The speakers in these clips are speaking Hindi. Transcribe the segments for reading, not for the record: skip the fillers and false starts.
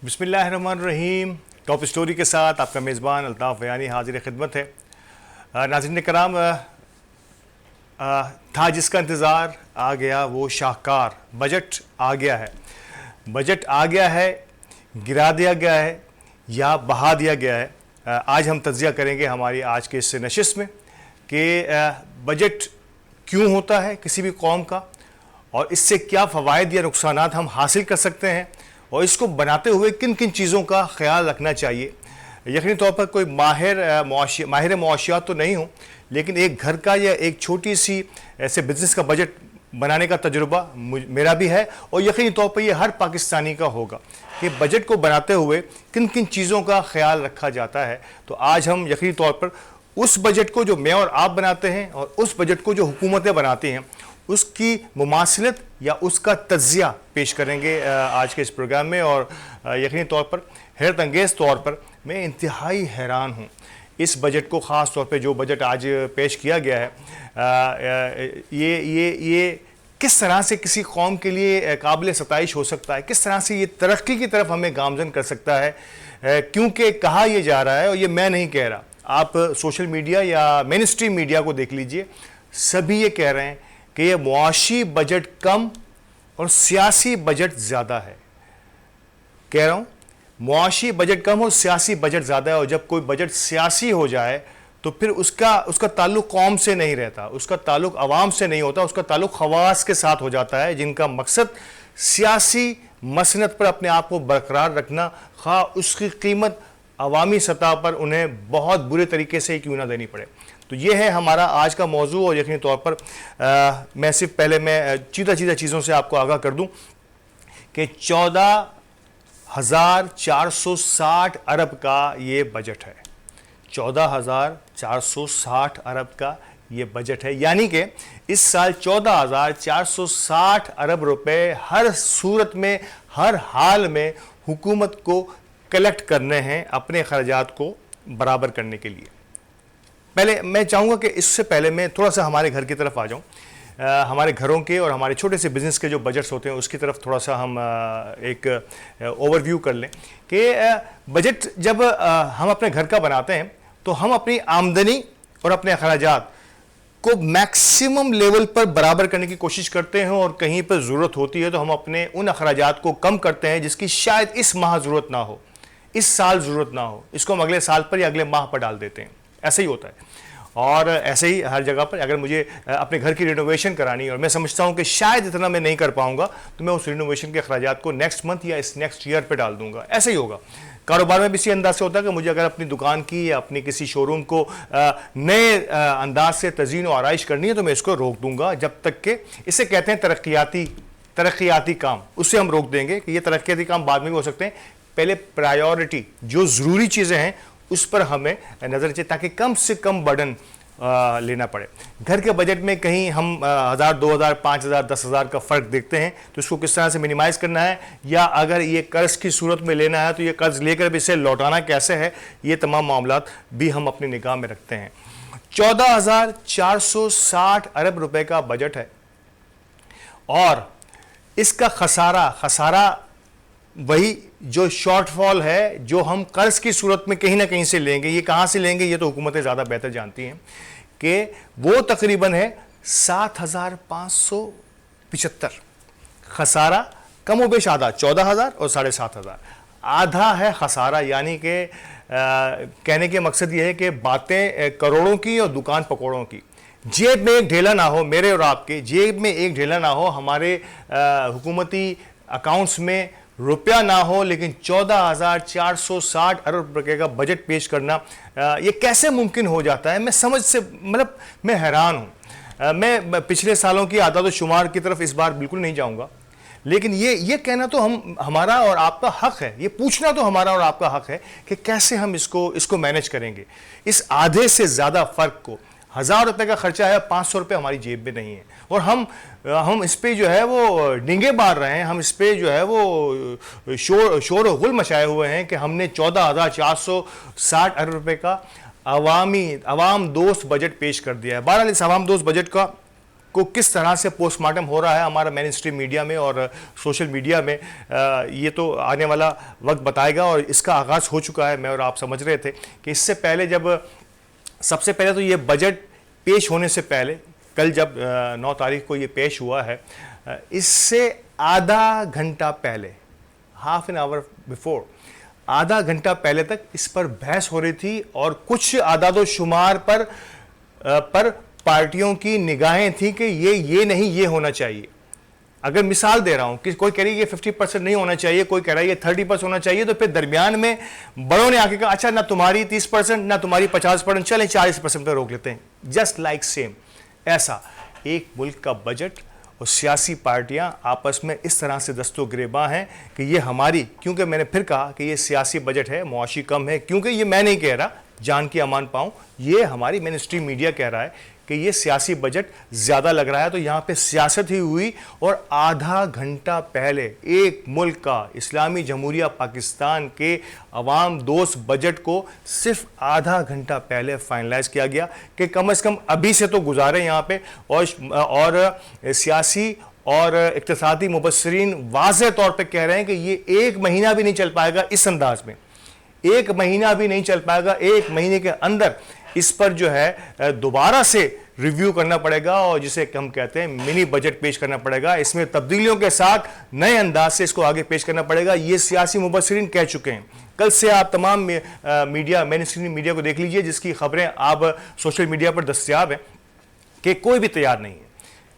बिस्मिल्लाहिर्रहमानिर्रहीम। टॉप स्टोरी के साथ आपका मेज़बान अल्ताफ़ बयानी हाजिर खिदमत है। नाज़रीन कराम, था जिसका इंतज़ार आ गया वो शाहकार बजट आ गया है। बजट आ गया है, गिरा दिया गया है या बहा दिया गया है। आज हम तज्ज़िया करेंगे हमारी आज के इस नशिस्त में कि बजट क्यों होता है किसी भी कौम का और इससे क्या फ़वाइद या नुकसानात हम हासिल कर सकते हैं और इसको बनाते हुए किन किन चीज़ों का ख्याल रखना चाहिए। यकीनी तौर पर कोई माहिर मुआशियात तो नहीं हूँ, लेकिन एक घर का या एक छोटी सी ऐसे बिज़नेस का बजट बनाने का तजुर्बा मेरा भी है और यकीनी तौर पर यह हर पाकिस्तानी का होगा कि बजट को बनाते हुए किन किन चीज़ों का ख्याल रखा जाता है। तो आज हम यकीनी तौर पर उस बजट को जो मैं और आप बनाते हैं और उस बजट को जो हुकूमतें बनाती हैं उसकी मुमासिलत या उसका तज्ज़िया पेश करेंगे आज के इस प्रोग्राम में। और यकीनी तौर पर हैरत अंगेज़ तौर पर मैं इंतहाई हैरान हूँ इस बजट को, ख़ास तौर पे जो बजट आज पेश किया गया है। ये किस तरह से किसी कौम के लिए काबिल सताइश हो सकता है, किस तरह से ये तरक्की की तरफ हमें गामज़न कर सकता है। क्योंकि कहा यह जा रहा है और ये मैं नहीं कह रहा, आप सोशल मीडिया या मेन स्ट्रीम मीडिया को देख लीजिए, सभी ये कह रहे हैं कि ये मुआशी बजट कम और सियासी बजट ज़्यादा है। कह रहा हूँ मुआशी बजट कम और सियासी बजट ज़्यादा है। और जब कोई बजट सियासी हो जाए तो फिर उसका ताल्लुक़ कौम से नहीं रहता, उसका ताल्लुक़ अवाम से नहीं होता, उसका ताल्लुक़ खवास के साथ हो जाता है जिनका मकसद सियासी मसनत पर अपने आप को बरकरार रखना, खा उसकी कीमत अवामी सतह पर उन्हें बहुत बुरे तरीके से क्यों ना देनी पड़े। तो ये है हमारा आज का मौजू। और यकीनी तौर पर मैं सिर्फ पहले मैं चीज़ा चीज़ों से आपको आगाह कर दूं कि 14,460 अरब का ये बजट है। 14,460 अरब का ये बजट है, यानी कि इस साल 14,460 अरब रुपए हर सूरत में, हर हाल में हुकूमत को कलेक्ट करने हैं अपने खर्चात को बराबर करने के लिए। पहले मैं चाहूँगा कि इससे पहले मैं थोड़ा सा हमारे घर की तरफ आ जाऊँ, हमारे घरों के और हमारे छोटे से बिज़नेस के जो बजट्स होते हैं उसकी तरफ थोड़ा सा हम एक ओवरव्यू कर लें कि बजट जब हम अपने घर का बनाते हैं तो हम अपनी आमदनी और अपने अखराजात को मैक्सिमम लेवल पर बराबर करने की कोशिश करते हैं और कहीं पर ज़रूरत होती है तो हम अपने उन अखराजात को कम करते हैं जिसकी शायद इस माह ज़रूरत ना हो, इस साल ज़रूरत ना हो, इसको हम अगले साल पर या अगले माह पर डाल देते हैं। ऐसे ही होता है। और ऐसे ही हर जगह पर अगर मुझे अपने घर की रिनोवेशन करानी और मैं समझता हूं कि शायद इतना मैं नहीं कर पाऊंगा तो मैं उस रिनोवेशन के अखराजात को नेक्स्ट मंथ या इस नेक्स्ट ईयर पे डाल दूंगा। ऐसे ही होगा कारोबार में भी इसी अंदाज से होता है कि मुझे अगर अपनी दुकान की या अपनी किसी शोरूम को नए अंदाज से तज़ीन और आराइश करनी है तो मैं इसको रोक दूंगा जब तक कि, इसे कहते हैं तरक्याती काम, उससे हम रोक देंगे कि ये तरक्याती काम बाद में भी हो सकते हैं। पहले प्रायोरिटी जो ज़रूरी चीज़ें हैं उस पर हमें नज़र चाहिए ताकि कम से कम बर्डन लेना पड़े। घर के बजट में कहीं हम 1,000, 2,000, 5,000, 10,000 का फ़र्क देखते हैं तो इसको किस तरह से मिनिमाइज़ करना है, या अगर ये कर्ज़ की सूरत में लेना है तो ये कर्ज़ लेकर भी इसे लौटाना कैसे है, ये तमाम मामलात भी हम अपनी निगाह में रखते हैं। 14,460 अरब रुपए का बजट है और इसका खसारा वही जो शॉर्टफॉल है जो हम कर्ज की सूरत में कहीं ना कहीं से लेंगे। ये कहाँ से लेंगे ये तो हुकूमतें ज़्यादा बेहतर जानती हैं कि वो तकरीबन है 7,575। खसारा कम व बेश आधा, 14,000 और 7,500 आधा है खसारा। यानी कि कहने के मकसद ये है कि बातें करोड़ों की और दुकान पकौड़ों की। जेब में एक ढेला ना हो, मेरे और आपके जेब में एक ढेला ना हो, हमारे हुकूमती अकाउंट्स में रुपया ना हो, लेकिन 14,460 अरब रुपए का बजट पेश करना ये कैसे मुमकिन हो जाता है। मैं समझ से मतलब मैं हैरान हूँ। मैं पिछले सालों की आदाद व शुमार की तरफ इस बार बिल्कुल नहीं जाऊँगा, लेकिन ये कहना तो हमारा और आपका हक है, ये पूछना तो हमारा और आपका हक है कि कैसे हम इसको मैनेज करेंगे। इस आधे से ज़्यादा फ़र्क को, 1,000 रुपये का खर्चा है, 500 रुपये हमारी जेब में नहीं है और हम इस पे जो है वो डींगे मार रहे हैं, हम इस पे जो है वो शोर और गुल मचाए हुए हैं कि हमने 14,460 अरब रुपये का अवाम दोस्त बजट पेश कर दिया है। बहरहाल इस अवाम दोस्त बजट का को किस तरह से पोस्टमार्टम हो रहा है हमारा मेन स्ट्रीम मीडिया में और सोशल मीडिया में, ये तो आने वाला वक्त बताएगा। और इसका आगाज़ हो चुका है। मैं और आप समझ रहे थे कि इससे पहले जब सबसे पहले तो ये बजट पेश होने से पहले, कल जब 9 तारीख को ये पेश हुआ है, इससे आधा घंटा पहले, हाफ एन आवर बिफोर, आधा घंटा पहले तक इस पर बहस हो रही थी और कुछ आदादो शुमार पर पार्टियों की निगाहें थी कि ये नहीं, ये होना चाहिए। अगर मिसाल दे रहा हूं कि कोई कह रही है ये 50% नहीं होना चाहिए, कोई कह रहा है ये 30% होना चाहिए, तो फिर दरमियान में बड़ों ने आके कहा अच्छा ना तुम्हारी 30% ना तुम्हारी 50%, चलें 40% पर रोक लेते हैं। जस्ट लाइक सेम ऐसा एक मुल्क का बजट और सियासी पार्टियां आपस में इस तरह से दस्तो गिरेबां हैं कि ये हमारी, क्योंकि मैंने फिर कहा कि ये सियासी बजट है, मुआशी कम है, क्योंकि ये मैं नहीं कह रहा, जान की अमान पाऊं, ये हमारी मेन स्ट्रीम मीडिया कह रहा है कि ये सियासी बजट ज़्यादा लग रहा है। तो यहाँ पे सियासत ही हुई और आधा घंटा पहले एक मुल्क का, इस्लामी जमहूरिया पाकिस्तान के अवाम दोस्त बजट को सिर्फ आधा घंटा पहले फाइनलाइज किया गया कि कम से कम अभी से तो गुजारे यहाँ पे। और सियासी और इक्तिसादी मुबस्सिरीन वाज़ेह तौर पे कह रहे हैं कि ये 1 महीना भी नहीं चल पाएगा इस अंदाज में, 1 महीना भी नहीं चल पाएगा। 1 महीने के अंदर इस पर जो है दोबारा से रिव्यू करना पड़ेगा और जिसे हम कहते हैं मिनी बजट पेश करना पड़ेगा। इसमें तब्दीलियों के साथ नए अंदाज से इसको आगे पेश करना पड़ेगा। ये सियासी मुबस्सिरीन कह चुके हैं। कल से आप तमाम मीडिया, मेन स्ट्रीम मीडिया को देख लीजिए जिसकी खबरें आप सोशल मीडिया पर दस्तयाब हैं कि कोई भी तैयार नहीं है।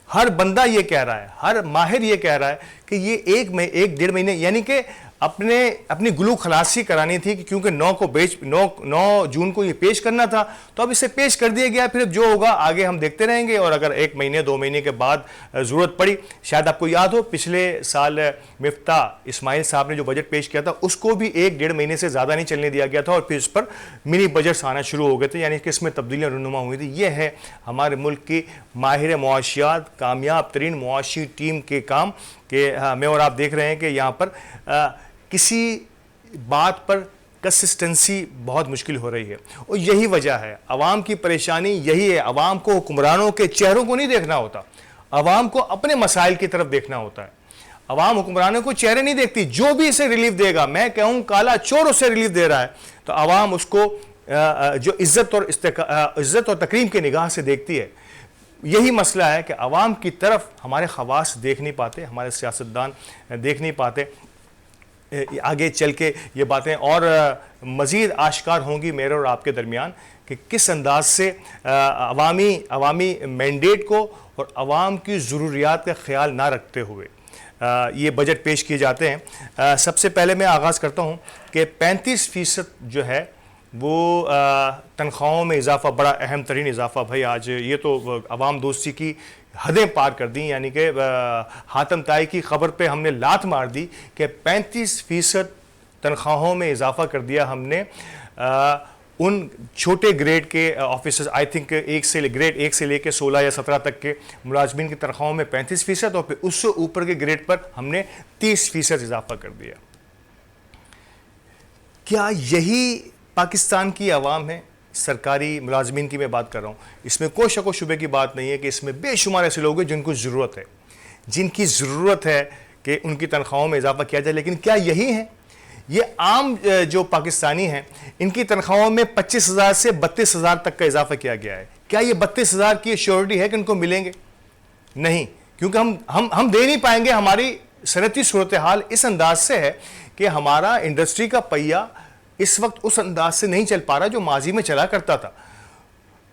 हर बंदा ये कह रहा है, हर माहिर ये कह रहा है कि ये 1-1.5 महीने, यानी कि अपनी गुलू खलासी करानी थी कि क्योंकि 9 जून को ये पेश करना था, तो अब इसे पेश कर दिया गया। फिर जो होगा आगे हम देखते रहेंगे। और अगर 1 महीने 2 महीने के बाद ज़रूरत पड़ी, शायद आपको याद हो पिछले साल मिफ्ता इस्माइल साहब ने जो बजट पेश किया था उसको भी 1-1.5 महीने से ज़्यादा नहीं चलने दिया गया था और फिर इस पर मिनी बजट्स आना शुरू हो गए थे, यानी कि इसमें तब्दीलियाँ रूनुमा हुई थी। ये है हमारे मुल्क की माहिर मुआशियात, कामयाब तरीन मुआशी टीम के काम कि मैं और आप देख रहे हैं कि यहाँ पर किसी बात पर कंसिस्टेंसी बहुत मुश्किल हो रही है। और यही वजह है, अवाम की परेशानी यही है। अवाम को हुक्मरानों के चेहरों को नहीं देखना होता, अवाम को अपने मसाइल की तरफ देखना होता है। अवाम हुक्मरानों को चेहरे नहीं देखती। जो भी इसे रिलीफ देगा, मैं कहूँ काला चोर उसे रिलीफ दे रहा है, तो अवाम उसको जो इज्जत और तकरीम की निगाह से देखती है। यही मसला है कि अवाम की तरफ हमारे खवास देख नहीं पाते, हमारे सियासतदान देख नहीं पाते। आगे चल के ये बातें और मज़ीद आश्कार होंगी मेरे और आपके दरमियान कि किस अंदाज से अवामी मैंडेट को और अवाम की ज़रूरियात का ख्याल ना रखते हुए ये बजट पेश किए जाते हैं। सबसे पहले मैं आगाज़ करता हूँ कि 35% जो है वो तनख्वाहों में इजाफा, बड़ा अहम तरीन इजाफा भाई। आज ये तो अवाम दोस्ती की हदें पार कर दी, यानी कि हातम ताई की खबर पे हमने लात मार दी कि 35% तनख्वाहों में इजाफा कर दिया हमने उन छोटे ग्रेड के ऑफिसर्स, आई थिंक ग्रेड 1 से लेके 16 या 17 तक के मुलाजमीन की तनख्वाहों में 35% और फिर उससे ऊपर के ग्रेड पर हमने 30% इजाफा कर दिया। क्या यही पाकिस्तान की आवाम है? सरकारी मुलाजमीन की मैं बात कर रहा हूँ। इसमें कोई शक व शुबे की बात नहीं है कि इसमें बेशुमार ऐसे लोग हैं जिनको ज़रूरत है, जिनकी ज़रूरत है कि उनकी तनख्वाहों में इजाफा किया जाए। लेकिन क्या यही है? ये आम जो पाकिस्तानी हैं इनकी तनख्वाहों में 25,000 से 32,000 तक का इजाफा किया गया है। क्या ये 32,000 की श्योरिटी है कि उनको मिलेंगे? नहीं, क्योंकि हम दे नहीं पाएंगे। हमारी सनती सूरत हाल इस अंदाज से है कि हमारा इंडस्ट्री का पहिया इस वक्त उस अंदाज से नहीं चल पा रहा जो माजी में चला करता था।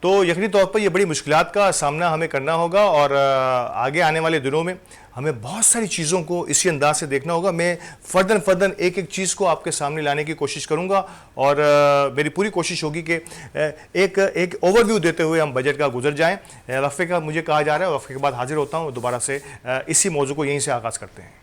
तो यकीनी तौर पर यह बड़ी मुश्किलात का सामना हमें करना होगा और आगे आने वाले दिनों में हमें बहुत सारी चीज़ों को इसी अंदाज से देखना होगा। मैं फर्दन एक एक चीज़ को आपके सामने लाने की कोशिश करूंगा और मेरी पूरी कोशिश होगी कि एक ओवरव्यू देते हुए हम बजट का गुजर जाएं। वक्फे का मुझे कहा जा रहा है, वक्फे के बाद हाजिर होता हूँ दोबारा से। इसी मौजू को यहीं से आगाज़ करते हैं।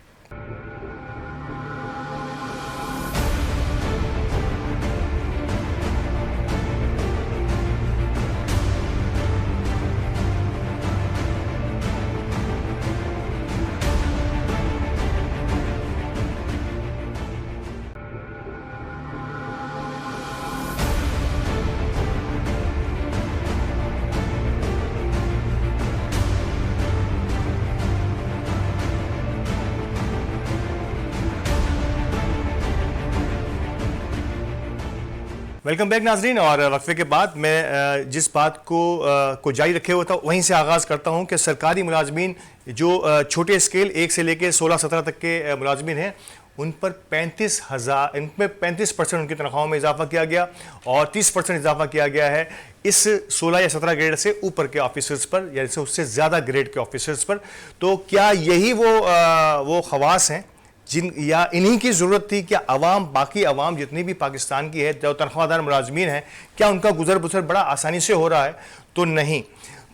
वेलकम बैक नाजरीन। और वक्फे के बाद मैं जिस बात को जारी रखे हुआ था वहीं से आगाज़ करता हूं कि सरकारी मुलाजमीन जो छोटे स्केल 1 से लेकर 16-17 तक के मुलाजमीन हैं उन पर 35,000 इनमें 35% उनकी तनख्वाहों में इजाफा किया गया और 30% इजाफा किया गया है इस 16 या 17 ग्रेड से ऊपर के ऑफिसर्स पर या उससे ज़्यादा ग्रेड के ऑफिसर्स पर। तो क्या यही वो खवास हैं जिन या इन्हीं की ज़रूरत थी? क्या अवाम, बाकी अवाम जितनी भी पाकिस्तान की है जो तनख्वाहदार मुलाजमीन हैं, क्या उनका गुजर बसर बड़ा आसानी से हो रहा है? तो नहीं।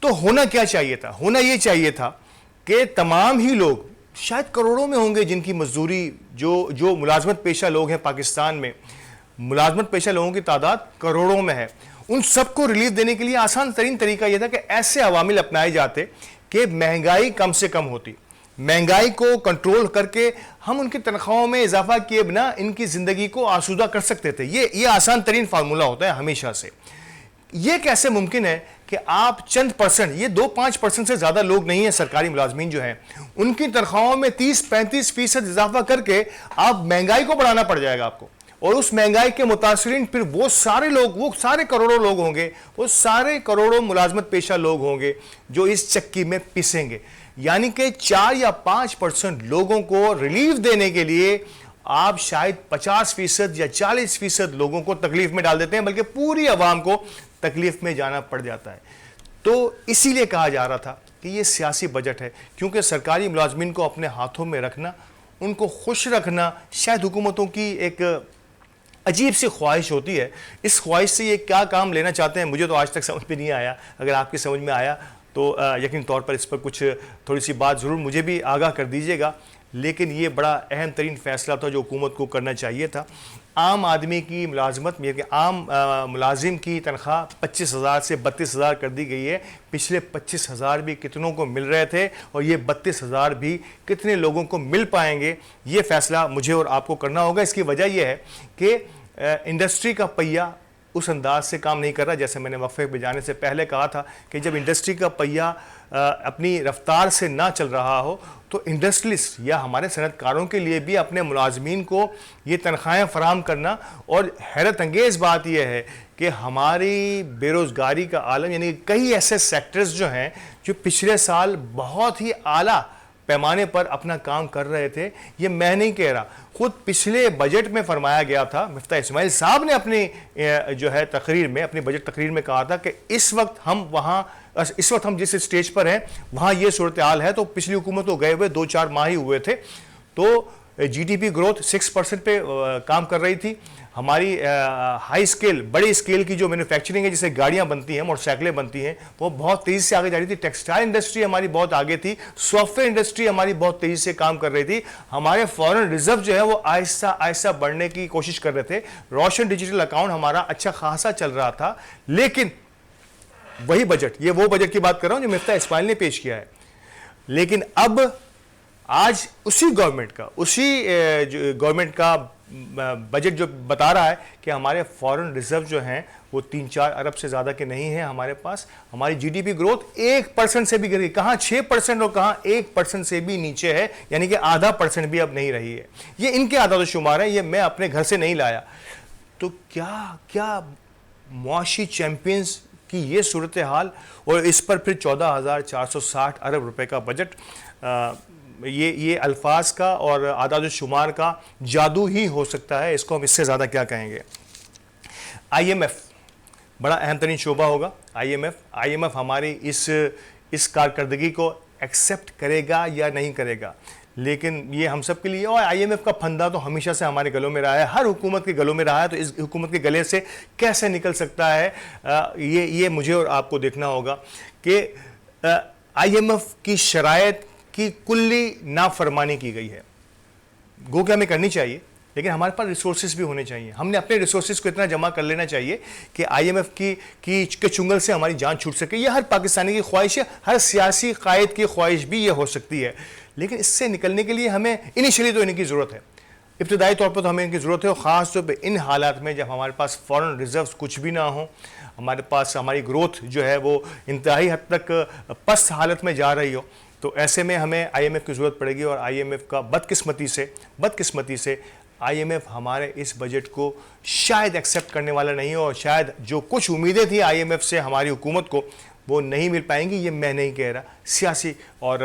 तो होना क्या चाहिए था? होना ये चाहिए था कि तमाम ही लोग, शायद करोड़ों में होंगे जिनकी मजदूरी, जो मुलाजमत पेशा लोग हैं पाकिस्तान में, मुलाजमत पेशा लोगों की तादाद करोड़ों में है, उन सबको रिलीफ देने के लिए आसान तरीन तरीका यह था कि ऐसे अवामिल अपनाए जाते कि महंगाई कम से कम होती। महंगाई को कंट्रोल करके हम उनकी तनख्वाहों में इजाफा किए बिना इनकी ज़िंदगी को आसूदा कर सकते थे। ये आसान तरीन फार्मूला होता है हमेशा से। ये कैसे मुमकिन है कि आप चंद परसेंट, ये 2-5% से ज़्यादा लोग नहीं हैं सरकारी मुलाजमीन जो हैं, उनकी तनख्वाहों में 30-35% इजाफा करके आप महंगाई को बढ़ाना पड़ जाएगा आपको। और उस महंगाई के मुतासरीन फिर वो सारे लोग, वो सारे करोड़ों लोग होंगे, वो सारे करोड़ों मुलाजमत पेशा लोग होंगे जो इस चक्की में पिसेंगे। यानी कि 4 या 5% लोगों को रिलीफ देने के लिए आप शायद 50% या 40% लोगों को तकलीफ में डाल देते हैं, बल्कि पूरी आवाम को तकलीफ में जाना पड़ जाता है। तो इसीलिए कहा जा रहा था कि ये सियासी बजट है, क्योंकि सरकारी मुलाजमीन को अपने हाथों में रखना, उनको खुश रखना शायद हुकूमतों की एक अजीब सी ख्वाहिश होती है। इस ख्वाहिश से ये क्या काम लेना चाहते हैं मुझे तो आज तक समझ में नहीं आया। अगर आपकी समझ में आया तो यकीन तौर पर इस पर कुछ थोड़ी सी बात ज़रूर मुझे भी आगाह कर दीजिएगा। लेकिन ये बड़ा अहम तरीन फैसला था जो हुकूमत को करना चाहिए था। आम आदमी की मुलाजमत में, आम मुलाजिम की तनख्वाह 25,000 से 32,000 कर दी गई है। पिछले 25,000 भी कितनों को मिल रहे थे और ये 32,000 भी कितने लोगों को मिल पाएंगे, ये फ़ैसला मुझे और आपको करना होगा। इसकी वजह यह है कि इंडस्ट्री का पहिया उस अंदाज से काम नहीं कर रहा। जैसे मैंने वक्फे पे जाने से पहले कहा था कि जब इंडस्ट्री का पहिया अपनी रफ्तार से ना चल रहा हो तो इंडस्ट्रियलिस्ट या हमारे सनतकारों के लिए भी अपने मुलाजमीन को ये तनख्वाहें फराहम करना। और हैरत अंगेज़ बात यह है कि हमारी बेरोज़गारी का आलम, यानी कई ऐसे सेक्टर्स जो हैं जो पिछले साल बहुत ही आला पैमाने पर अपना काम कर रहे थे, ये मैं नहीं कह रहा, खुद पिछले बजट में फरमाया गया था। मिफ्ता इस्माइल साहब ने अपनी जो है तकरीर में, अपनी बजट तकरीर में कहा था कि इस वक्त हम जिस स्टेज पर हैं वहाँ ये सूरत हाल है। तो पिछली हुकूमत को गए हुए 2-4 माह ही हुए थे, तो GDP ग्रोथ 6% पे काम कर रही थी। हमारी हाई स्केल, बड़े स्केल की जो मैन्युफैक्चरिंग है, जिसे गाड़ियां बनती हैं, मोटरसाइकिलें बनती हैं, वो बहुत तेज़ी से आगे जा रही थी। टेक्सटाइल इंडस्ट्री हमारी बहुत आगे थी। सॉफ्टवेयर इंडस्ट्री हमारी बहुत तेज़ी से काम कर रही थी। हमारे फॉरेन रिजर्व जो है वो आहिस्ता आहिस्ता बढ़ने की कोशिश कर रहे थे। रोशन डिजिटल अकाउंट हमारा अच्छा खासा चल रहा था। लेकिन वही बजट, ये वो बजट की बात कर रहा हूँ जो मिफ्ता इस्माइल ने पेश किया है। लेकिन अब आज उसी गवर्नमेंट का बजट जो बता रहा है कि हमारे फॉरेन रिजर्व जो हैं वो 3-4 अरब से ज़्यादा के नहीं हैं हमारे पास। हमारी GDP ग्रोथ 1% से भी गिर गई, कहाँ 6% और कहाँ 1% से भी नीचे है, यानी कि आधा % भी अब नहीं रही है। ये इनके आदाद शुमार हैं, ये मैं अपने घर से नहीं लाया। तो क्या मुआशी चैंपियंस की ये सूरत हाल, और इस पर फिर 14,460 अरब रुपए का बजट। ये अल्फाज का और आदाद शुमार का जादू ही हो सकता है, इसको हम इससे ज़्यादा क्या कहेंगे। IMF बड़ा अहम तरीन शोबा होगा। IMF हमारी इस कारकर्दगी को एक्सेप्ट करेगा या नहीं करेगा, लेकिन ये हम सब के लिए, और IMF का फंदा तो हमेशा से हमारे गलों में रहा है, हर हुकूमत के गलों में रहा है। तो इस हुकूमत के गले से कैसे निकल सकता है, ये मुझे और आपको देखना होगा कि IMF की शराइत की कुल्ली नाफरमानी की गई है। गो कि हमें करनी चाहिए, लेकिन हमारे पास रिसोर्सेज भी होने चाहिए। हमने अपने रिसोर्सेज को इतना जमा कर लेना चाहिए कि IMF के चुंगल से हमारी जान छूट सके। यह हर पाकिस्तानी की ख्वाहिश है, हर सियासी कायद की ख्वाहिश भी ये हो सकती है। लेकिन इससे निकलने के लिए हमें इनिशियली तो इनकी ज़रूरत है, इब्तदाई तौर पर तो हमें इनकी ज़रूरत है। और ख़ास तौर पर इन हालात में जब हमारे पास फॉरेन रिजर्व्स कुछ भी ना हो, हमारे पास हमारी ग्रोथ जो है वो इंतहाई हद तक पस्त हालत में जा रही हो, तो ऐसे में हमें IMF की ज़रूरत पड़ेगी। और IMF का बदकिस्मती से आईएमएफ हमारे इस बजट को शायद एक्सेप्ट करने वाला नहीं हो और शायद जो कुछ उम्मीदें थी आईएमएफ से हमारी हुकूमत को वो नहीं मिल पाएंगी। ये मैं नहीं कह रहा, सियासी और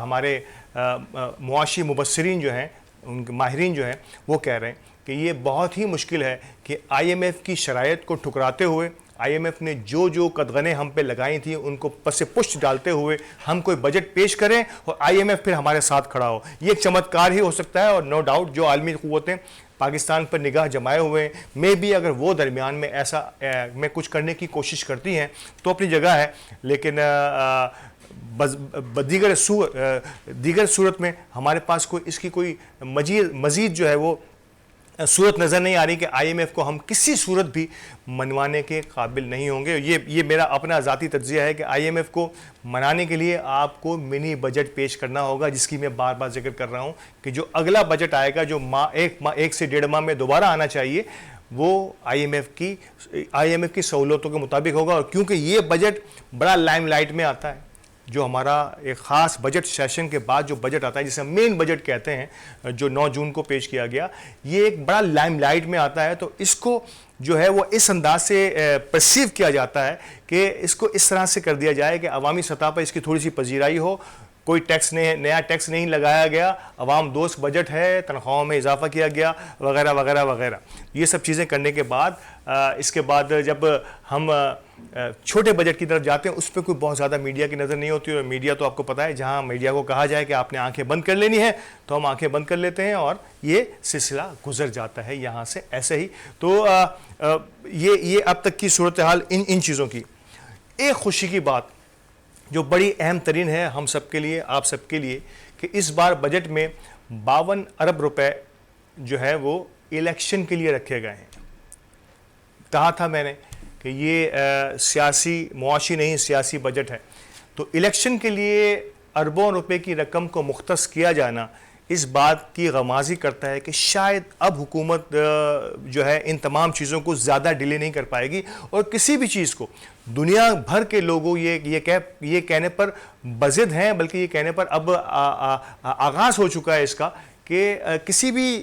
हमारे मुआशी मुबस्सिरीन जो हैं, उनके माहिरीन जो हैं, वो कह रहे हैं कि ये बहुत ही मुश्किल है कि आईएमएफ की शराइत को ठुकराते हुए, आईएमएफ ने जो जो कदगने हम पे लगाई थी उनको पस से पुष्ट डालते हुए हम कोई बजट पेश करें और आईएमएफ फिर हमारे साथ खड़ा हो। ये एक चमत्कार ही हो सकता है और नो डाउट जो आलमी क़ुव्वतें पाकिस्तान पर निगाह जमाए हुए हैं, मे भी अगर वो दरमियान में ऐसा में कुछ करने की कोशिश करती हैं तो अपनी जगह है, लेकिन दीगर सूरत में हमारे पास कोई इसकी कोई मज़ीद जो है वो सूरत नज़र नहीं आ रही कि आईएमएफ को हम किसी सूरत भी मनवाने के काबिल नहीं होंगे। ये मेरा अपना ज़ाती तज्ज़िया है कि आईएमएफ को मनाने के लिए आपको मिनी बजट पेश करना होगा, जिसकी मैं बार बार जिक्र कर रहा हूँ कि जो अगला बजट आएगा, जो एक से 1.5 माह में दोबारा आना चाहिए, वो आईएमएफ की सहूलतों के मुताबिक होगा। और क्योंकि ये बजट बड़ा लाइमलाइट में आता है, जो हमारा एक ख़ास बजट सेशन के बाद जो बजट आता है, जिसे मेन बजट कहते हैं, जो 9 जून को पेश किया गया, ये एक बड़ा लाइमलाइट में आता है, तो इसको जो है वो इस अंदाज से परसीव किया जाता है कि इसको इस तरह से कर दिया जाए कि अवामी सतह पर इसकी थोड़ी सी पजीराई हो। कोई नया टैक्स नहीं लगाया गया, अवाम दोस्त बजट है, तनख्वाहों में इजाफा किया गया, वगैरह वगैरह वगैरह। ये सब चीज़ें करने के बाद इसके बाद जब हम छोटे बजट की तरफ जाते हैं, उस पर कोई बहुत ज़्यादा मीडिया की नज़र नहीं होती। और मीडिया तो आपको पता है, जहाँ मीडिया को कहा जाए कि आपने आंखें बंद कर लेनी है तो हम आंखें बंद कर लेते हैं और ये सिलसिला गुजर जाता है यहाँ से ऐसे ही। तो ये अब तक की सूरत हाल इन चीज़ों की। एक खुशी की बात जो बड़ी अहम तरीन है हम सब के लिए, आप सब के लिए, कि इस बार बजट में 52 अरब रुपए जो है वो इलेक्शन के लिए रखे गए हैं। कहा था मैंने कि ये सियासी मुआशी नहीं, सियासी बजट है। तो इलेक्शन के लिए अरबों रुपए की रकम को मुख्तस किया जाना इस बात की गमाज़ी करता है कि शायद अब हुकूमत जो है इन तमाम चीज़ों को ज़्यादा डिले नहीं कर पाएगी और किसी भी चीज़ को दुनिया भर के लोगों ये कहने पर बज़िद हैं, बल्कि ये कहने पर अब आगाज़ हो चुका है इसका कि किसी भी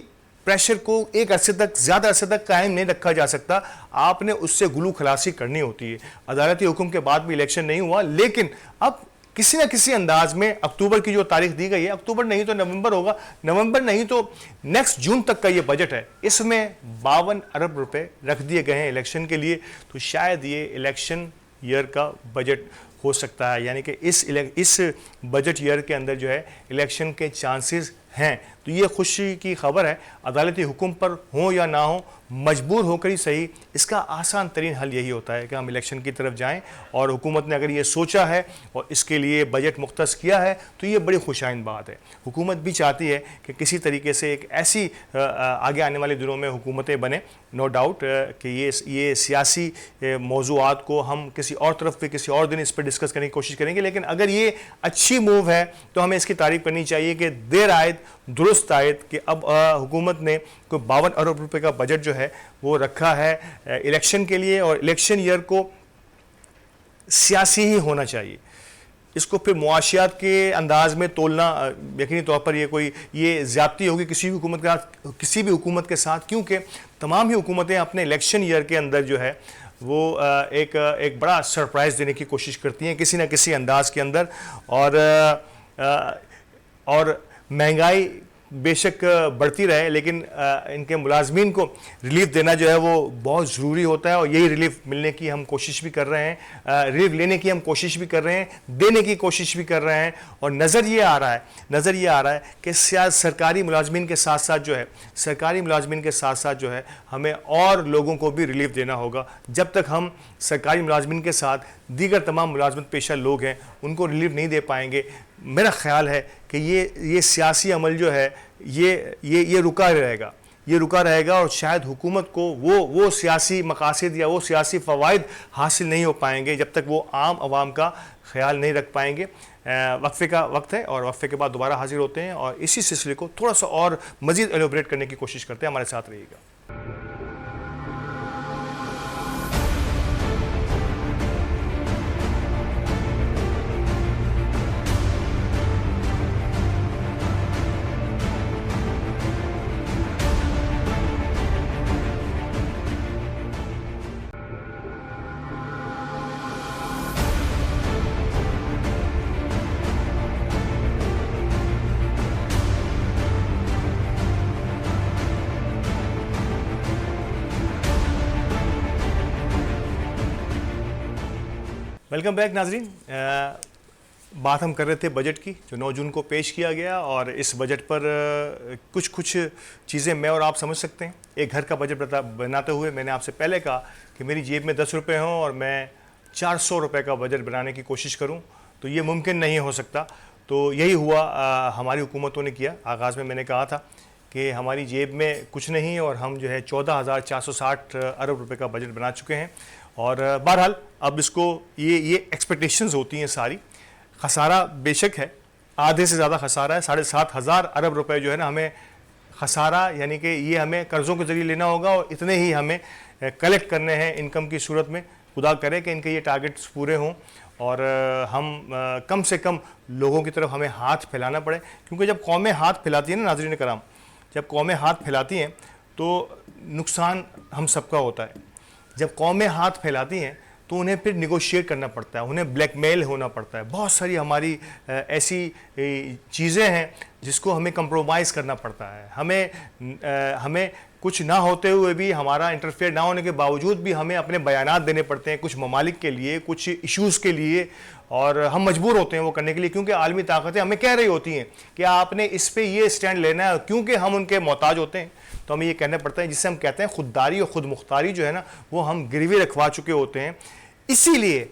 प्रेशर को एक अरसे तक, ज़्यादा अरसे तक कायम नहीं रखा जा सकता। आपने उससे गुलू खलासी करनी होती है। अदालती हुक्म के बाद भी इलेक्शन नहीं हुआ, लेकिन अब किसी न किसी अंदाज में अक्टूबर की जो तारीख दी गई है, अक्टूबर नहीं तो नवंबर होगा, नवंबर नहीं तो नेक्स्ट जून तक का ये बजट है, इसमें 52 अरब रुपए रख दिए गए हैं इलेक्शन के लिए। तो शायद ये इलेक्शन ईयर का बजट हो सकता है, यानी कि इस बजट ईयर के अंदर जो है इलेक्शन के चांसेस हैं। तो ये खुशी की खबर है। अदालती हुक्म पर हो या ना हो, मजबूर होकर ही सही, इसका आसान तरीन हल यही होता है कि हम इलेक्शन की तरफ जाएं। और हुकूमत ने अगर ये सोचा है और इसके लिए बजट मुख्तस किया है तो ये बड़ी खुशाइन बात है। हुकूमत भी चाहती है कि किसी तरीके से एक ऐसी आगे आने वाले दिनों में हुकूमतें बने, नो डाउट कि ये सियासी मौज़ूआत को हम किसी और तरफ पे किसी और दिन इस पर डिस्कस करने की कोशिश करेंगे। लेकिन अगर ये अच्छी मूव है तो हमें इसकी तारीफ़ करनी चाहिए कि देर आयद दुरुस्त आयद कि अब हुकूमत ने कोई 52 अरब रुपए का बजट जो है वो रखा है इलेक्शन के लिए। और इलेक्शन ईयर को सियासी ही होना चाहिए, इसको फिर मुआशियात के अंदाज में तोलना यकीनी तौर पर ये ज़्यादती होगी किसी भी हुकूमत के साथ, क्योंकि तमाम ही हुकूमतें अपने इलेक्शन ईयर के अंदर जो है वो एक बड़ा सरप्राइज़ देने की कोशिश करती हैं किसी न किसी अंदाज के अंदर। और महंगाई बेशक बढ़ती रहे, लेकिन इनके मुलाजमीन को रिलीफ देना जो है वो बहुत ज़रूरी होता है और यही रिलीफ मिलने की हम कोशिश भी कर रहे हैं, रिलीफ लेने की हम कोशिश भी कर रहे हैं, देने की कोशिश भी कर रहे हैं। और नज़र ये आ रहा है कि सरकारी मुलाजमीन के साथ साथ जो है हमें और लोगों को भी रिलीफ देना होगा। जब तक हम सरकारी मुलाजमीन के साथ दीगर तमाम मुलाजमत पेशा लोग हैं उनको रिलीफ नहीं दे पाएंगे, मेरा ख्याल है कि ये सियासी अमल जो है ये रुका रहेगा और शायद हुकूमत को वो सियासी मकासद या वो सियासी फ़वाइद हासिल नहीं हो पाएंगे जब तक वो आम आवाम का ख्याल नहीं रख पाएंगे। वक्फे का वक्त है और वक्फे के बाद दोबारा हाजिर होते हैं और इसी सिलसिले को थोड़ा सा और मज़ीद एलोबरेट करने की कोशिश करते हैं। हमारे साथ रहिएगा। वेलकम बैक नाजरीन। बात हम कर रहे थे बजट की जो 9 जून को पेश किया गया, और इस बजट पर कुछ चीज़ें मैं और आप समझ सकते हैं। एक घर का बजट बनाते हुए मैंने आपसे पहले कहा कि मेरी जेब में 10 रुपये हों और मैं 400 रुपये का बजट बनाने की कोशिश करूं, तो ये मुमकिन नहीं हो सकता। तो यही हुआ, हमारी हुकूमतों ने किया। आगाज़ में मैंने कहा था कि हमारी जेब में कुछ नहीं और हम जो है 14,460 अरब रुपए का बजट बना चुके हैं। और बहरहाल अब इसको ये एक्सपेक्टेशंस होती हैं सारी। खसारा बेशक है, आधे से ज़्यादा खसारा है। 7,500 अरब रुपए जो है ना हमें खसारा, यानी कि ये हमें कर्ज़ों के ज़रिए लेना होगा और इतने ही हमें कलेक्ट करने हैं इनकम की सूरत में। खुदा करे कि इनके ये टारगेट्स पूरे हों और हम कम से कम लोगों की तरफ हमें हाथ फैलाना पड़े, क्योंकि जब कौमें हाथ फैलाती हैं ना नाज़रीन कराम, जब कौमें हाथ फैलाती हैं तो नुकसान हम सबका होता है। जब कौमें हाथ फैलाती हैं तो उन्हें फिर निगोशिएट करना पड़ता है, उन्हें ब्लैकमेल होना पड़ता है। बहुत सारी हमारी ऐसी चीज़ें हैं जिसको हमें कंप्रोमाइज़ करना पड़ता है। हमें कुछ ना होते हुए भी, हमारा इंटरफेयर ना होने के बावजूद भी हमें अपने बयानात देने पड़ते हैं कुछ ममालिक के लिए, कुछ इश्यूज़ के लिए, और हम मजबूर होते हैं वो करने के लिए, क्योंकि आलमी ताकतें हमें कह रही होती हैं कि आपने इस पे ये स्टैंड लेना है। क्योंकि हम उनके मोहताज होते हैं तो हमें ये कहना पड़ता है, जिससे हम कहते हैं खुददारी और खुद मुख्तारी जो है ना, वो हम गिरवी रखवा चुके होते हैं। इसीलिए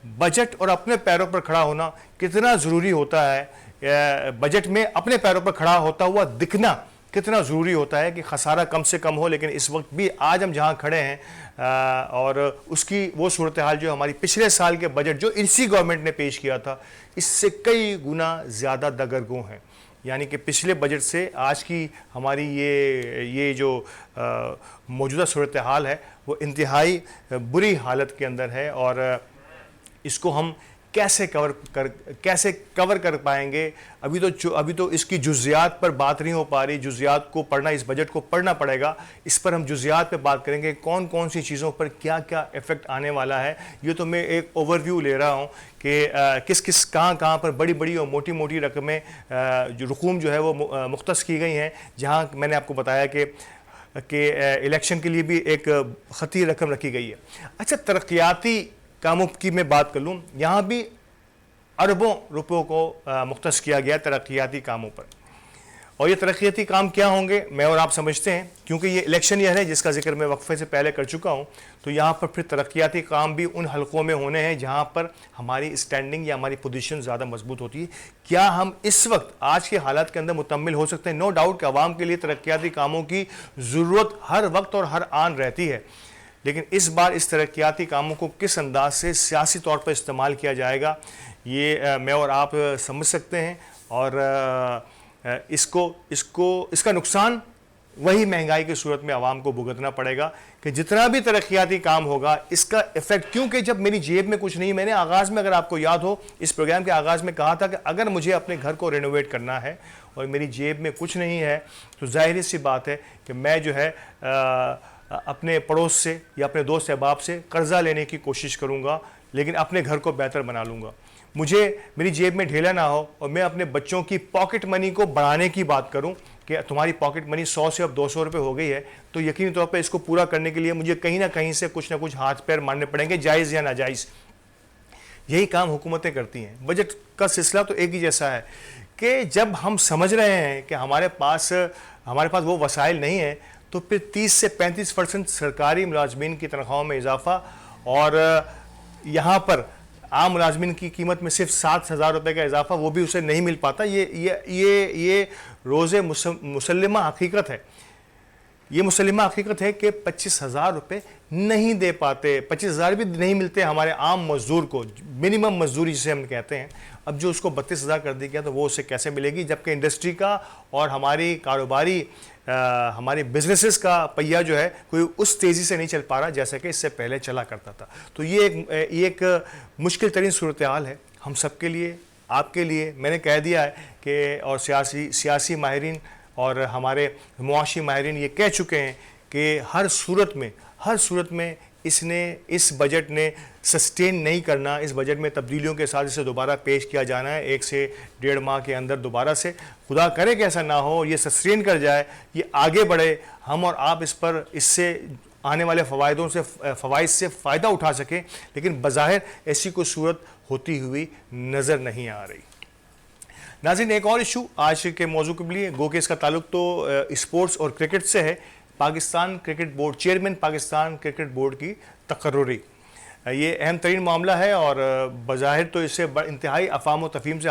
बजट और अपने पैरों पर खड़ा होना कितना ज़रूरी होता है। बजट में अपने पैरों पर खड़ा होता हुआ दिखना कितना ज़रूरी होता है कि खसारा कम से कम हो। लेकिन इस वक्त भी आज हम जहाँ खड़े हैं और उसकी वो सूरत हाल जो हमारी पिछले साल के बजट जो इसी गवर्नमेंट ने पेश किया था, इससे कई गुना ज़्यादा दगरगों हैं। यानी कि पिछले बजट से आज की हमारी ये जो मौजूदा सूरत हाल है वो इंतहाई बुरी हालत के अंदर है। और इसको हम कैसे कवर कर पाएंगे, अभी तो इसकी जुज़ियात पर बात नहीं हो पा रही। जुज़ियात को पढ़ना, इस बजट को पढ़ना पड़ेगा। इस पर हम जुज़ियात पे बात करेंगे, कौन कौन सी चीज़ों पर क्या क्या इफ़ेक्ट आने वाला है। ये तो मैं एक ओवरव्यू ले रहा हूँ कि किस किस कहाँ पर बड़ी बड़ी और मोटी मोटी रकमें जो रकूम जो है वो मुख्तस की गई हैं। जहाँ मैंने आपको बताया कि इलेक्शन के लिए भी एक ख़ती रकम रखी गई है। अच्छा, तरक्याती कामों की मैं बात कर लूँ, यहाँ भी अरबों रुपयों को मुख्तस किया गया तरक्याती कामों पर। और ये तरक्याती काम क्या होंगे मैं और आप समझते हैं, क्योंकि ये इलेक्शन ईयर है जिसका जिक्र मैं वक्फे से पहले कर चुका हूँ। तो यहाँ पर फिर तरक्याती काम भी उन हलकों में होने हैं जहाँ पर हमारी स्टैंडिंग या हमारी पोजीशन ज़्यादा मजबूत होती है। क्या हम इस वक्त आज के हालात के अंदर मुतम्मिल हो सकते हैं? नो डाउट कि आवाम के लिए तरक्याती कामों की ज़रूरत हर वक्त और हर आन रहती है, लेकिन इस बार इस तरक्याती कामों को किस अंदाज से सियासी तौर पर इस्तेमाल किया जाएगा, ये मैं और आप समझ सकते हैं। और इसका नुकसान वही महंगाई की सूरत में आवाम को भुगतना पड़ेगा कि जितना भी तरक्याती काम होगा इसका इफेक्ट, क्योंकि जब मेरी जेब में कुछ नहीं, मैंने आगाज़ में, अगर आपको याद हो, इस प्रोग्राम के आगाज़ में कहा था कि अगर मुझे अपने घर को रेनोवेट करना है और मेरी जेब में कुछ नहीं है तो जाहिर सी बात है कि मैं जो है अपने पड़ोस से या अपने दोस्त अहबाब से कर्ज़ा लेने की कोशिश करूँगा, लेकिन अपने घर को बेहतर बना लूँगा। मेरी जेब में ढेला ना हो और मैं अपने बच्चों की पॉकेट मनी को बढ़ाने की बात करूं कि तुम्हारी पॉकेट मनी 100 से अब 200 रुपये हो गई है, तो यकीनी तौर पे इसको पूरा करने के लिए मुझे कहीं ना कहीं से कुछ ना कुछ हाथ पैर मारने पड़ेंगे, जायज़ या नाजायज़। यही काम हुकूमतें करती हैं। बजट का सिलसिला तो एक ही जैसा है कि जब हम समझ रहे हैं कि हमारे पास वो वसाइल नहीं है, तो फिर 30 से 35% सरकारी मुलाजमीन की तनख्वाहों में इजाफा, और यहाँ पर आम मुलाजमीन की कीमत में सिर्फ 7,000 रुपये का इजाफा, वो भी उसे नहीं मिल पाता। ये रोज़े मुसल्लिमा हकीकत है। ये मुसल्लिमा हकीकत है कि 25,000 रुपये नहीं दे पाते, 25,000 भी नहीं मिलते हमारे आम मजदूर को, मिनिमम मजदूरी जिसे हम कहते हैं। अब जो उसको 32,000 कर दी गया तो वो उसे कैसे मिलेगी, जबकि इंडस्ट्री का और हमारी कारोबारी हमारे बिजनेसेस का पहिया जो है कोई उस तेज़ी से नहीं चल पा रहा जैसा कि इससे पहले चला करता था। तो ये एक मुश्किल तरीन सूरत हाल है हम सब के लिए, आपके लिए। मैंने कह दिया है कि और सियासी माहिरीन और हमारे मुआशी माहिरीन ये कह चुके हैं कि हर सूरत में इस बजट ने सस्टेन नहीं करना। इस बजट में तब्दीलियों के साथ इसे दोबारा पेश किया जाना है 1 से 1.5 माह के अंदर दोबारा से। खुदा करे कि ऐसा ना हो, ये सस्टेन कर जाए, ये आगे बढ़े, हम और आप इससे आने वाले फ़वाइद से फ़ायदा उठा सकें, लेकिन बज़ाहिर ऐसी कोई सूरत होती हुई नज़र नहीं आ रही। नाज़रीन, एक और इशू आज के मौजू के लिए, गो के इसका ताल्लुक तो स्पोर्ट्स और क्रिकेट से है। Pakistan cricket board, chairman Pakistan cricket board की तकर्रुरी, ये अहम तरीन मामला है और बज़ाहिर तो इससे इंतहाई अफ़ाम व तफ़हीम से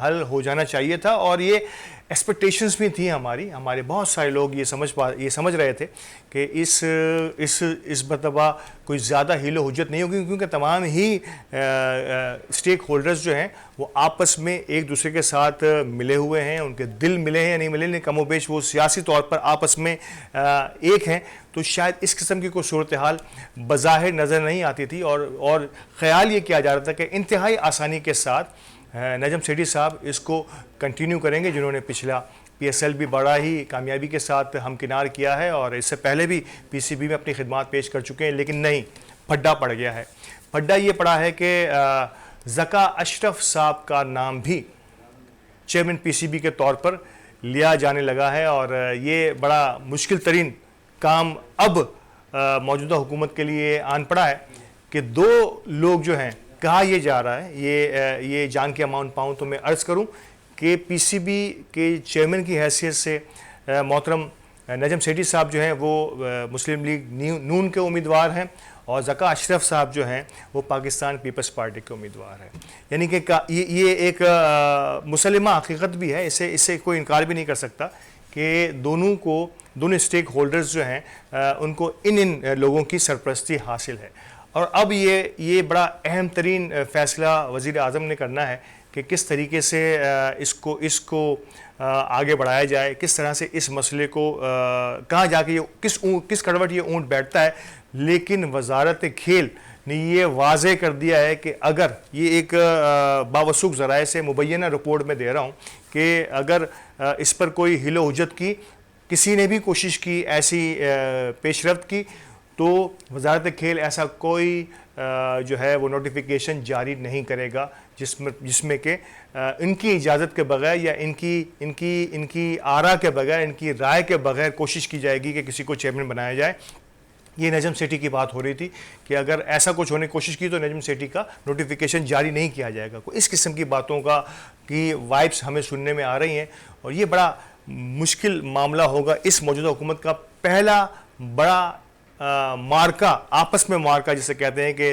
हल हो जाना चाहिए था और ये एक्सपेक्टेशंस भी थी हमारे बहुत सारे लोग ये समझ रहे थे कि इस मरतबा कोई ज़्यादा हीलो हुज्जत नहीं होगी, क्योंकि तमाम ही स्टेक होल्डर्स जो हैं वो आपस में एक दूसरे के साथ मिले हुए हैं, उनके दिल मिले हैं या नहीं मिले, कमोबेश वो सियासी तौर पर आपस में एक हैं। तो शायद इस किस्म की कोई सूरत हाल बज़ाहिर नज़र नहीं आती थी और ख़्याल ये किया जा रहा था कि इंतहाई आसानी के साथ नजम सेठी साहब इसको कंटिन्यू करेंगे, जिन्होंने पिछला PSL भी बड़ा ही कामयाबी के साथ हमकिनार किया है और इससे पहले भी PCB में अपनी खिदमात पेश कर चुके हैं। लेकिन नहीं, फड्डा पड़ गया है। फड्डा ये पड़ा है कि ज़का अशरफ साहब का नाम भी चेयरमैन PCB के तौर पर लिया जाने लगा है और ये बड़ा मुश्किल तरीन काम अब मौजूदा हुकूमत के लिए आन पड़ा है कि दो लोग जो हैं, कहा यह जा रहा है, ये जान के अमाउंट पाऊँ तो मैं अर्ज़ करूँ कि PCB के चेयरमैन की हैसियत से मोहतरम नजम सेठी साहब जो हैं वो मुस्लिम लीग नून के उम्मीदवार हैं और ज़का अशरफ साहब जो हैं वो पाकिस्तान पीपल्स पार्टी के उम्मीदवार हैं। यानी कि ये एक मुसलमा हकीकत भी है, इससे कोई इनकार भी नहीं कर सकता कि दोनों स्टेक होल्डर्स जो हैं उनको इन लोगों की सरपरस्ती हासिल है। और अब ये बड़ा अहम तरीन फ़ैसला वज़ीर आज़म ने करना है कि किस तरीके से इसको आगे बढ़ाया जाए, किस तरह से इस मसले को कहाँ जाके ये किस करवट ये ऊँट बैठता है। लेकिन वजारत खेल ने ये वाज़े कर दिया है कि अगर ये एक बावसूख ज़राए से मुबैना रिपोर्ट में दे रहा हूँ कि अगर इस पर कोई हिलो हुज्जत की किसी ने भी कोशिश की, ऐसी पेशरफ्त की, तो वजारत खेल ऐसा कोई जो है वो नोटिफिकेशन जारी नहीं करेगा जिसमें कि इनकी इजाज़त के बगैर या इनकी आरा के बगैर, इनकी राय के बगैर कोशिश की जाएगी कि किसी को चेयरमैन बनाया जाए। ये नजम सेठी की बात हो रही थी कि अगर ऐसा कुछ होने की कोशिश की तो नजम सेठी का नोटिफिकेशन जारी नहीं किया जाएगा। इस किस्म की बातों की वाइब्स हमें सुनने में आ रही हैं और ये बड़ा मुश्किल मामला होगा। इस मौजूदा हुकूमत का पहला बड़ा मार्का, आपस में मार्का जिसे कहते हैं कि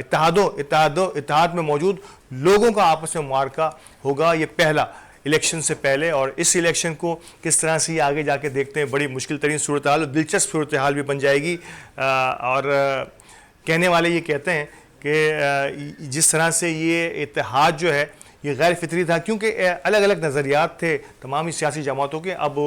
इत्तेहाद में मौजूद लोगों का आपस में मार्का होगा, ये पहला इलेक्शन से पहले। और इस इलेक्शन को किस तरह से ये आगे जाके देखते हैं, बड़ी मुश्किल तरीन सूरत हाल, दिलचस्प सूरत हाल भी बन जाएगी। और कहने वाले ये कहते हैं कि जिस तरह से ये इत्तेहाद जो है ये गैर फितरी था, क्योंकि अलग अलग नज़रियात थे तमाम ही सियासी जमातों के। अब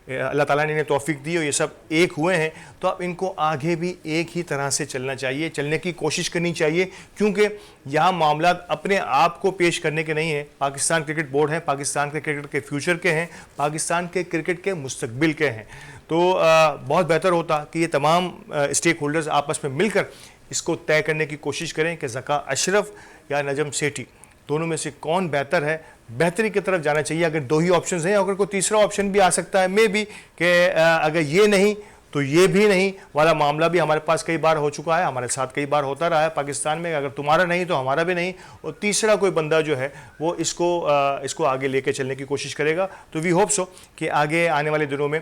अल्लाह ताला ने इन्हें तौफीक दी और ये सब एक हुए हैं, तो अब इनको आगे भी एक ही तरह से चलना चाहिए, चलने की कोशिश करनी चाहिए, क्योंकि यहाँ मामला अपने आप को पेश करने के नहीं हैं। पाकिस्तान क्रिकेट बोर्ड है, पाकिस्तान के क्रिकेट के फ्यूचर के हैं, पाकिस्तान के क्रिकेट के मुस्तकबिल के हैं। तो बहुत बेहतर होता कि ये तमाम स्टेक होल्डर्स आपस में मिलकर इसको तय करने की कोशिश करें कि ज़का अशरफ या नजम सेठी दोनों में से कौन बेहतर है, बेहतरी की तरफ जाना चाहिए। अगर दो ही ऑप्शंस हैं, अगर कोई तीसरा ऑप्शन भी आ सकता है, मे भी कि अगर ये नहीं तो ये भी नहीं वाला मामला भी हमारे पास कई बार हो चुका है, हमारे साथ कई बार होता रहा है पाकिस्तान में। अगर तुम्हारा नहीं तो हमारा भी नहीं, और तीसरा कोई बंदा जो है वो इसको आगे लेके चलने की कोशिश करेगा। तो वी होप सो कि आगे आने वाले दिनों में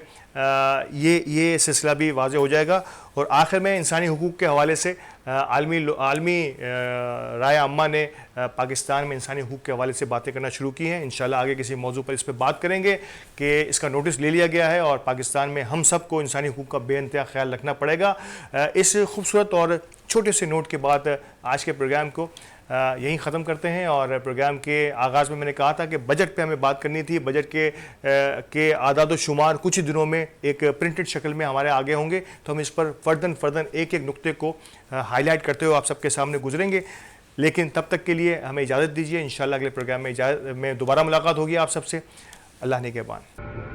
ये सिलसिला भी वाज़े हो जाएगा। और आखिर में इंसानी हुकूक़ के हवाले से आलमी राय अम्मा ने पाकिस्तान में इंसानी हुकूक़ के हवाले से बातें करना शुरू की हैं। इंशाल्लाह आगे किसी मौजू पर इस पर बात करेंगे कि इसका नोटिस ले लिया गया है और पाकिस्तान में हम सब को इंसानी हुकूक़ का बेइंतहा ख्याल रखना पड़ेगा। इस खूबसूरत और छोटे से नोट के बाद आज के प्रोग्राम को यहीं ख़त्म करते हैं। और प्रोग्राम के आगाज़ में मैंने कहा था कि बजट पे हमें बात करनी थी। बजट के आदाद शुमार कुछ ही दिनों में एक प्रिंटेड शक्ल में हमारे आगे होंगे, तो हम इस पर फ़र्दन एक एक नुक्ते को हाईलाइट करते हुए आप सबके सामने गुजरेंगे। लेकिन तब तक के लिए हमें इजाज़त दीजिए। इंशाल्लाह अगले प्रोग्राम में दोबारा मुलाकात होगी आप सबसे। अल्लाह ने के बान।